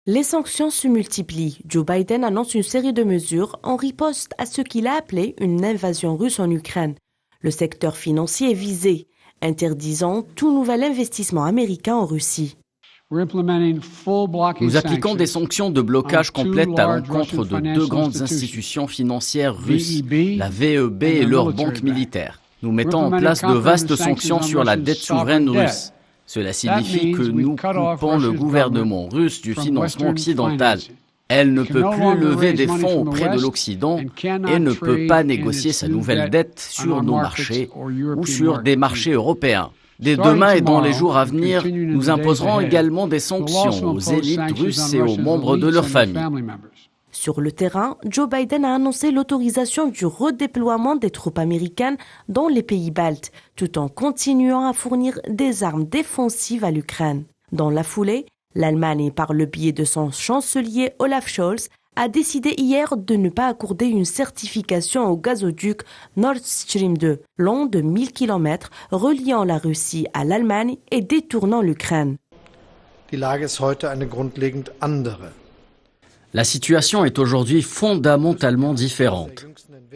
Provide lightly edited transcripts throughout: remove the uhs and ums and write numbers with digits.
Les sanctions se multiplient. Joe Biden annonce une série de mesures en riposte à ce qu'il a appelé une invasion russe en Ukraine. Le secteur financier est visé, interdisant tout nouvel investissement américain en Russie. Nous appliquons des sanctions de blocage complètes à l'encontre de deux grandes institutions financières russes, la VEB et leur banque militaire. Nous mettons en place de vastes sanctions sur la dette souveraine russe. Cela signifie que nous coupons le gouvernement russe du financement occidental. Elle ne peut plus lever des fonds auprès de l'Occident et ne peut pas négocier sa nouvelle dette sur nos marchés ou sur des marchés européens. Dès demain et dans les jours à venir, nous imposerons également des sanctions aux élites russes et aux membres de leurs familles. Sur le terrain, Joe Biden a annoncé l'autorisation du redéploiement des troupes américaines dans les pays baltes, tout en continuant à fournir des armes défensives à l'Ukraine. Dans la foulée, l'Allemagne, par le biais de son chancelier Olaf Scholz, a décidé hier de ne pas accorder une certification au gazoduc Nord Stream 2, long de 1000 km, reliant la Russie à l'Allemagne et détournant l'Ukraine. La situation est aujourd'hui fondamentalement différente.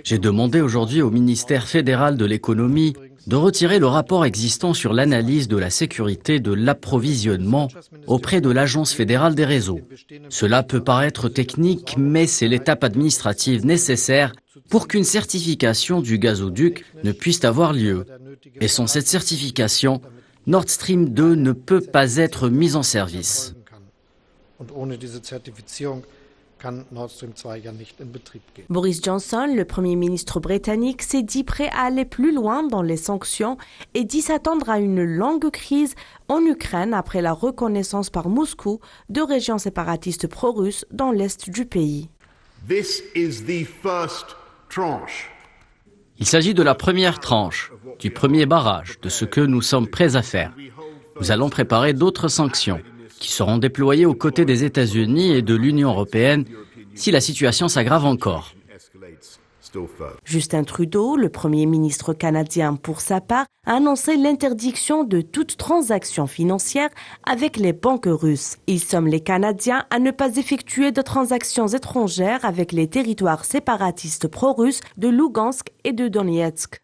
J'ai demandé aujourd'hui au ministère fédéral de l'économie de retirer le rapport existant sur l'analyse de la sécurité de l'approvisionnement auprès de l'Agence fédérale des réseaux. Cela peut paraître technique, mais c'est l'étape administrative nécessaire pour qu'une certification du gazoduc ne puisse avoir lieu. Et sans cette certification, Nord Stream 2 ne peut pas être mis en service. Boris Johnson, le Premier ministre britannique, s'est dit prêt à aller plus loin dans les sanctions et dit s'attendre à une longue crise en Ukraine après la reconnaissance par Moscou de régions séparatistes pro-russes dans l'est du pays. Il s'agit de la première tranche, du premier barrage, de ce que nous sommes prêts à faire. Nous allons préparer d'autres sanctions qui seront déployés aux côtés des États-Unis et de l'Union européenne si la situation s'aggrave encore. Justin Trudeau, le Premier ministre canadien, pour sa part, a annoncé l'interdiction de toute transaction financière avec les banques russes. Il somme les Canadiens à ne pas effectuer de transactions étrangères avec les territoires séparatistes pro-russes de Lougansk et de Donetsk.